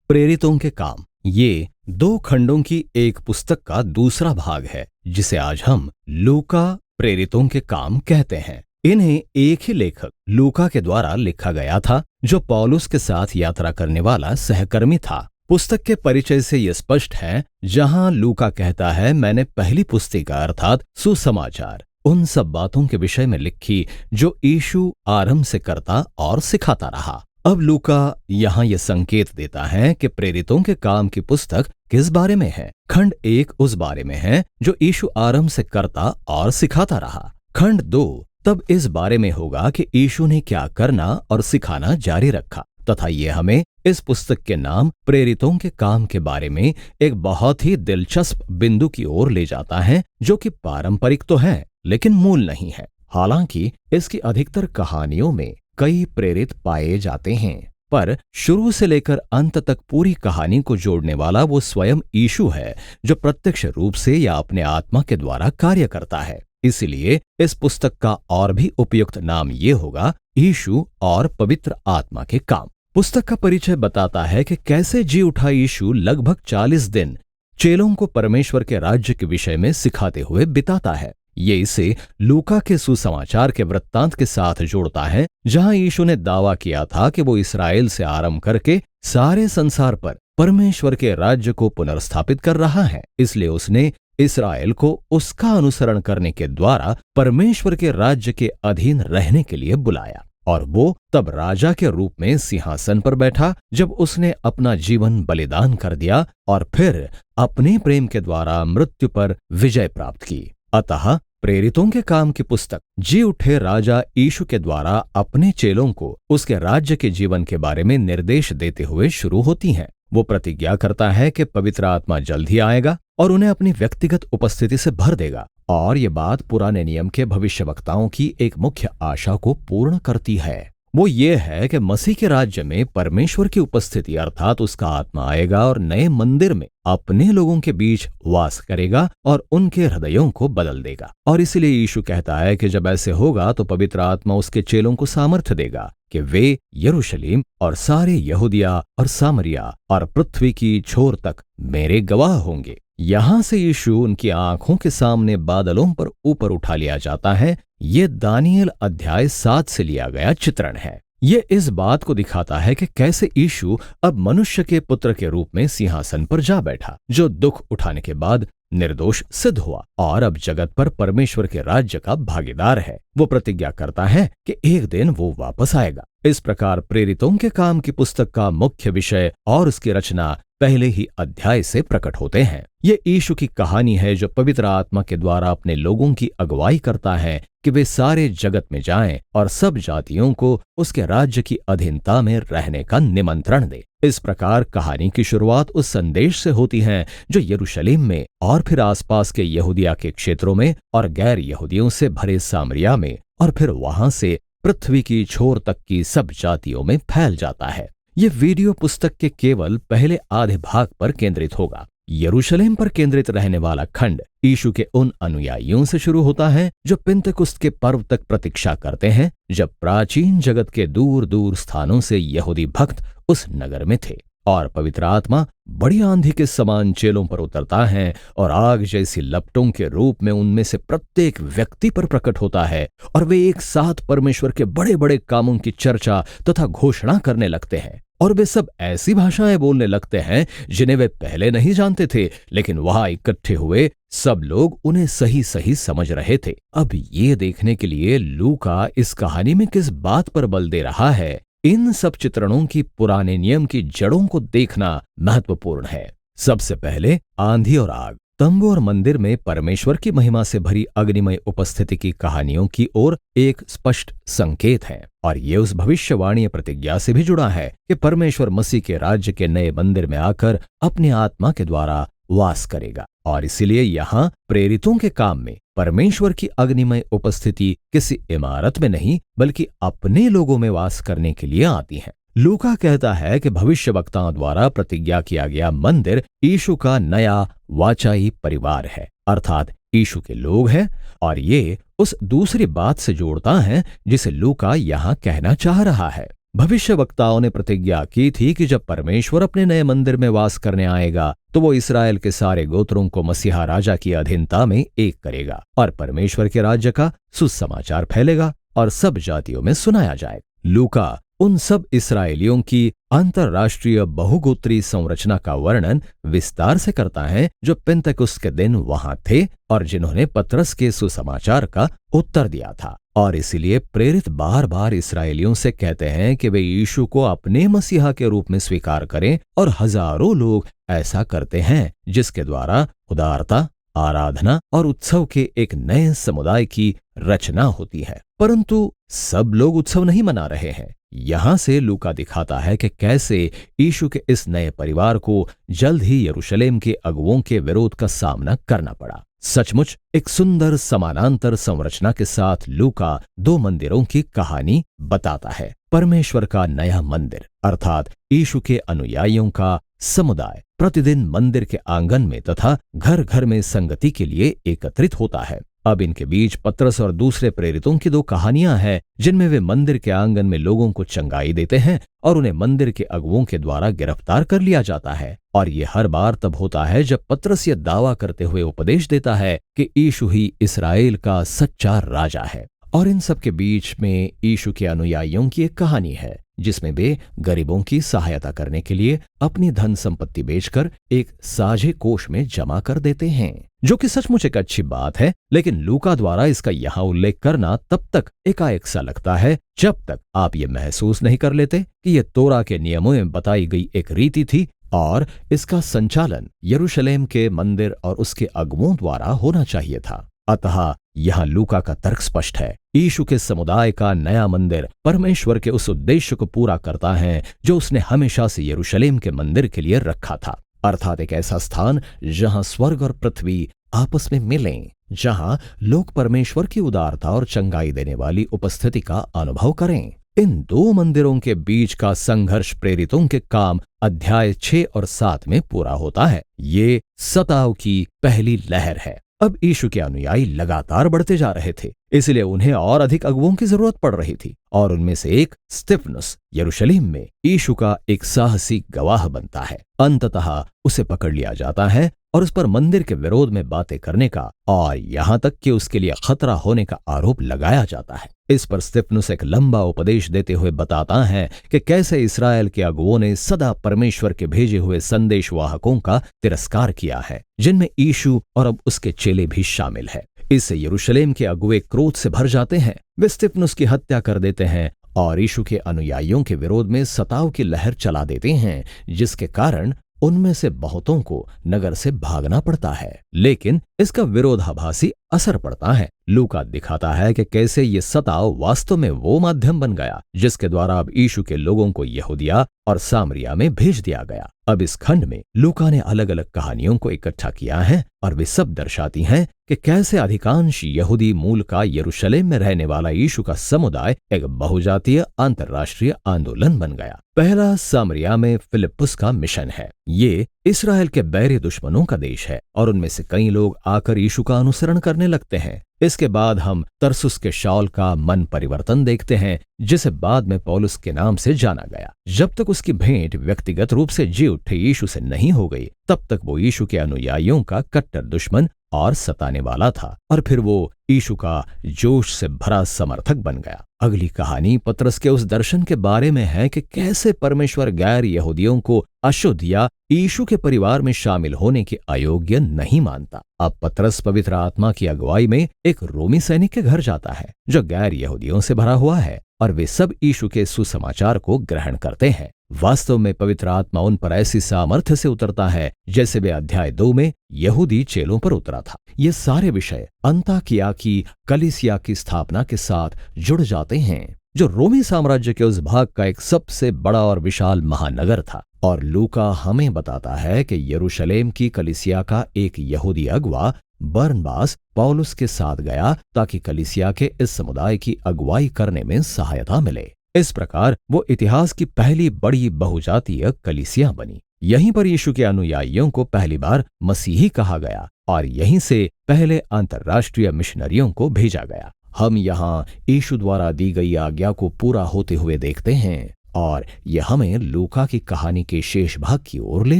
प्रेरितों के काम। ये 2 खंडों की एक पुस्तक का दूसरा भाग है जिसे आज हम लूका प्रेरितों के काम कहते हैं। इन्हें एक ही लेखक लूका के द्वारा लिखा गया था, जो पौलुस के साथ यात्रा करने वाला सहकर्मी था। पुस्तक के परिचय से यह स्पष्ट है, जहां लूका कहता है, मैंने पहली पुस्तिका अर्थात सुसमाचार उन सब बातों के विषय में लिखी जो यीशु आरंभ से करता और सिखाता रहा। अब लूका यहाँ यह संकेत देता है कि प्रेरितों के काम की पुस्तक किस बारे में है। खंड 1 उस बारे में है जो यीशु आरंभ से करता और सिखाता रहा। खंड 2 तब इस बारे में होगा कि यीशु ने क्या करना और सिखाना जारी रखा, तथा ये हमें इस पुस्तक के नाम प्रेरितों के काम के बारे में एक बहुत ही दिलचस्प बिंदु की ओर ले जाता है, जो कि पारंपरिक तो है लेकिन मूल नहीं है। हालांकि इसकी अधिकतर कहानियों में कई प्रेरित पाए जाते हैं, पर शुरू से लेकर अंत तक पूरी कहानी को जोड़ने वाला वो स्वयं यीशु है, जो प्रत्यक्ष रूप से या अपने आत्मा के द्वारा कार्य करता है। इसलिए इस पुस्तक का और भी उपयुक्त नाम ये होगा, यीशु और पवित्र आत्मा के काम। पुस्तक का परिचय बताता है कि कैसे जी उठा यीशु लगभग 40 दिन चेलों को परमेश्वर के राज्य के विषय में सिखाते हुए बिताता है। ये इसे लूका के सुसमाचार के वृत्तांत के साथ जोड़ता है, जहां यीशु ने दावा किया था कि वो इस्राएल से आरंभ करके सारे संसार पर परमेश्वर के राज्य को पुनर्स्थापित कर रहा है। इसलिए उसने इस्राएल को उसका अनुसरण करने के द्वारा परमेश्वर के राज्य के अधीन रहने के लिए बुलाया, और वो तब राजा के रूप में सिंहासन पर बैठा जब उसने अपना जीवन बलिदान कर दिया और फिर अपने प्रेम के द्वारा मृत्यु पर विजय प्राप्त की। अतः प्रेरितों के काम की पुस्तक जी उठे राजा यीशु के द्वारा अपने चेलों को उसके राज्य के जीवन के बारे में निर्देश देते हुए शुरू होती है। वो प्रतिज्ञा करता है कि पवित्र आत्मा जल्द ही आएगा और उन्हें अपनी व्यक्तिगत उपस्थिति से भर देगा, और ये बात पुराने नियम के भविष्यवक्ताओं की एक मुख्य आशा को पूर्ण करती है। वो ये है कि मसीह के राज्य में परमेश्वर की उपस्थिति अर्थात उसका आत्मा आएगा और नए मंदिर में अपने लोगों के बीच वास करेगा और उनके हृदयों को बदल देगा। और इसलिए यीशु कहता है कि जब ऐसे होगा तो पवित्र आत्मा उसके चेलों को सामर्थ्य देगा कि वे यरूशलेम और सारे यहूदिया और सामरिया और पृथ्वी की छोर तक मेरे गवाह होंगे। यहां से यीशु उनकी आंखों के सामने बादलों पर ऊपर उठा लिया जाता है। ये दानियेल अध्याय 7 से लिया गया चित्रण है। ये इस बात को दिखाता है कि कैसे यीशु अब मनुष्य के पुत्र के रूप में सिंहासन पर जा बैठा, जो दुख उठाने के बाद निर्दोष सिद्ध हुआ और अब जगत पर परमेश्वर के राज्य का भागीदार है। वो प्रतिज्ञा करता है कि एक दिन वो वापस आएगा। इस प्रकार प्रेरितों के काम की पुस्तक का मुख्य विषय और उसकी रचना पहले ही अध्याय से प्रकट होते हैं। ये यीशु की कहानी है जो पवित्र आत्मा के द्वारा अपने लोगों की अगुवाई करता है कि वे सारे जगत में जाएं और सब जातियों को उसके राज्य की अधीनता में रहने का निमंत्रण दे। इस प्रकार कहानी की शुरुआत उस संदेश से होती है जो यरूशलेम में और फिर आसपास के यहूदिया के क्षेत्रों में और गैर यहूदियों से भरे सामरिया में और फिर वहां से पृथ्वी की छोर तक की सब जातियों में फैल जाता है। ये वीडियो पुस्तक के केवल पहले आधे भाग पर केंद्रित होगा। यरूशलेम पर केंद्रित रहने वाला खंड यीशु के उन अनुयायियों से शुरू होता है जो पिंतकुस्त के पर्व तक प्रतीक्षा करते हैं, जब प्राचीन जगत के दूर दूर स्थानों से यहूदी भक्त उस नगर में थे और पवित्र आत्मा बड़ी आंधी के समान चेलों पर उतरता है और आग जैसी लपटों के रूप में उनमें से प्रत्येक व्यक्ति पर प्रकट होता है और वे एक साथ परमेश्वर के बड़े बड़े कामों की चर्चा तथा घोषणा करने लगते हैं। और वे सब ऐसी भाषाएं बोलने लगते हैं जिन्हें वे पहले नहीं जानते थे, लेकिन वहां इकट्ठे हुए सब लोग उन्हें सही सही समझ रहे थे। अब ये देखने के लिए लूका इस कहानी में किस बात पर बल दे रहा है, इन सब चित्रणों की पुराने नियम की जड़ों को देखना महत्वपूर्ण है। सबसे पहले आंधी और आग, तंबू और मंदिर में परमेश्वर की महिमा से भरी अग्निमय उपस्थिति की कहानियों की ओर एक स्पष्ट संकेत है, और ये उस भविष्यवाणी प्रतिज्ञा से भी जुड़ा है कि परमेश्वर मसीह के राज्य के नए मंदिर में आकर अपनी आत्मा के द्वारा वास करेगा। और इसीलिए यहाँ प्रेरितों के काम में परमेश्वर की अग्निमय उपस्थिति किसी इमारत में नहीं बल्कि अपने लोगों में वास करने के लिए आती है। लूका कहता है कि भविष्यवक्ताओं द्वारा प्रतिज्ञा किया गया मंदिर यीशु का नया वाचाई परिवार है, अर्थात यीशु के लोग हैं, और ये उस दूसरी बात से जोड़ता है जिसे लूका यहाँ कहना चाह रहा है। भविष्यवक्ताओं ने प्रतिज्ञा की थी कि जब परमेश्वर अपने नए मंदिर में वास करने आएगा तो वो इसराइल के सारे गोत्रों को मसीहा राजा की अधीनता में एक करेगा और परमेश्वर के राज्य का सुसमाचार फैलेगा और सब जातियों में सुनाया जाएगा। लूका उन सब इसराइलियों की अंतरराष्ट्रीय बहुगोत्रीय संरचना का वर्णन विस्तार से करता है जो पेंतकुस्त के दिन वहां थे और जिन्होंने पतरस के सुसमाचार का उत्तर दिया था। और इसीलिए प्रेरित बार बार इसराइलियों से कहते हैं कि वे यीशु को अपने मसीहा के रूप में स्वीकार करें और हजारों लोग ऐसा करते हैं जिसके द्वारा उदारता, आराधना और उत्सव के एक नए समुदाय की रचना होती है। परंतु सब लोग उत्सव नहीं मना रहे हैं। यहां से लूका दिखाता है कि कैसे यीशु के इस नए परिवार को जल्द ही यरूशलेम के अगुओं के विरोध का सामना करना पड़ा। सचमुच एक सुंदर समानांतर संरचना के साथ लूका दो मंदिरों की कहानी बताता है। परमेश्वर का नया मंदिर अर्थात यीशु के अनुयायियों का समुदाय प्रतिदिन मंदिर के आंगन में तथा घर घर में संगति के लिए एकत्रित होता है। अब इनके बीच पतरस और दूसरे प्रेरितों की दो कहानियां हैं जिनमें वे मंदिर के आंगन में लोगों को चंगाई देते हैं और उन्हें मंदिर के अगुओं के द्वारा गिरफ्तार कर लिया जाता है। और ये हर बार तब होता है जब पतरस ये दावा करते हुए उपदेश देता है कि यीशु ही इस्राएल का सच्चा राजा है। और इन सब के बीच में यीशु के अनुयायियों की एक कहानी है जिसमें वे गरीबों की सहायता करने के लिए अपनी धन संपत्ति बेचकर एक साझे कोष में जमा कर देते हैं, जो कि सचमुच एक अच्छी बात है। लेकिन लूका द्वारा इसका यहाँ उल्लेख करना तब तक एकाएक सा लगता है जब तक आप ये महसूस नहीं कर लेते कि ये तोरा के नियमों में बताई गई एक रीति थी और इसका संचालन यरूशलेम के मंदिर और उसके अगुओं द्वारा होना चाहिए था। अतः यहाँ लूका का तर्क स्पष्ट है। यीशु के समुदाय का नया मंदिर परमेश्वर के उस उद्देश्य को पूरा करता है जो उसने हमेशा से यरूशलेम के मंदिर के लिए रखा था, अर्थात एक ऐसा स्थान जहां स्वर्ग और पृथ्वी आपस में मिलें, जहां लोग परमेश्वर की उदारता और चंगाई देने वाली उपस्थिति का अनुभव करें। इन दो मंदिरों के बीच का संघर्ष प्रेरितों के काम अध्याय 6 और 7 में पूरा होता है। ये सताव की पहली लहर है। अब यीशु के अनुयायी लगातार बढ़ते जा रहे थे, इसलिए उन्हें और अधिक अगुओं की जरूरत पड़ रही थी। और उनमें से एक स्तिफनुस यरूशलेम में यीशु का एक साहसी गवाह बनता है। अंततः उसे पकड़ लिया जाता है और उस पर मंदिर के विरोध में बातें करने का और यहाँ तक कि उसके लिए खतरा होने का आरोप लगाया जाता है। इस पर स्तिफनुस एक लंबा उपदेश देते हुए बताता है कि कैसे इस्राएल के अगुओं ने सदा परमेश्वर के भेजे हुए संदेशवाहकों का तिरस्कार किया है, जिनमें यीशु और अब उसके चेले भी शामिल है। इससे यरूशलेम के अगुए क्रोध से भर जाते हैं। वे स्तिफनुस की हत्या कर देते हैं और यीशु के अनुयायियों के विरोध में सताव की लहर चला देते हैं, जिसके कारण उनमें से बहुतों को नगर से भागना पड़ता है। लेकिन इसका विरोधाभासी असर पड़ता है। लूका दिखाता है कि कैसे ये सताव वास्तव में वो माध्यम बन गया जिसके द्वारा अब यीशु के लोगों को यहूदिया और सामरिया में भेज दिया गया। अब इस खंड में लूका ने अलग अलग कहानियों को इकट्ठा किया है और वे सब दर्शाती हैं कि कैसे अधिकांश यहूदी मूल का यरूशलेम में रहने वाला यीशु का समुदाय एक बहुजातीय अंतर्राष्ट्रीय आंदोलन बन गया। पहला सामरिया में फिलिप्पुस का मिशन है। ये इस्राएल के बैरी दुश्मनों का देश है और उनमें से कई लोग आकर यीशु का अनुसरण करने लगते हैं। इसके बाद हम तरसुस के शाऊल का मन परिवर्तन देखते हैं, जिसे बाद में पौलुस के नाम से जाना गया। जब तक उसकी भेंट व्यक्तिगत रूप से जी उठे यीशु से नहीं हो गई, तब तक वो यीशु के अनुयायियों का कट्टर दुश्मन और सताने वाला था, और फिर वो यीशु का जोश से भरा समर्थक बन गया। अगली कहानी पतरस के उस दर्शन के बारे में है कि कैसे परमेश्वर गैर यहूदियों को अशुद्ध या यीशु के परिवार में शामिल होने के अयोग्य नहीं मानता। अब पतरस पवित्र आत्मा की अगुवाई में एक रोमी सैनिक के घर जाता है जो गैर यहूदियों से भरा हुआ है, और वे सब यीशु के सुसमाचार को ग्रहण करते हैं। वास्तव में पवित्र आत्मा उन पर ऐसी सामर्थ्य से उतरता है जैसे वे अध्याय 2 में यहूदी चेलों पर उतरा था। ये सारे विषय अंताकिया की कलीसिया की स्थापना के साथ जुड़ जाते हैं, जो रोमी साम्राज्य के उस भाग का एक सबसे बड़ा और विशाल महानगर था। और लूका हमें बताता है कि यरूशलेम की कलीसिया का एक यहूदी अगुवा बरनबास पौलुस के साथ गया ताकि कलीसिया के इस समुदाय की अगुवाई करने में सहायता मिले। इस प्रकार वो इतिहास की पहली बड़ी बहुजातीय कलीसिया बनी। यहीं पर यीशु के अनुयायियों को पहली बार मसीही कहा गया और यहीं से पहले अंतर्राष्ट्रीय मिशनरियों को भेजा गया। हम यहाँ यीशु द्वारा दी गई आज्ञा को पूरा होते हुए देखते हैं। और यह हमें लूका की कहानी के शेष भाग की ओर ले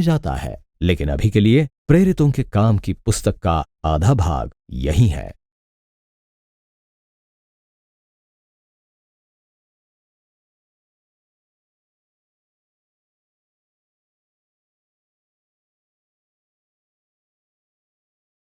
जाता है। लेकिन अभी के लिए प्रेरितों के काम की पुस्तक का आधा भाग यही है।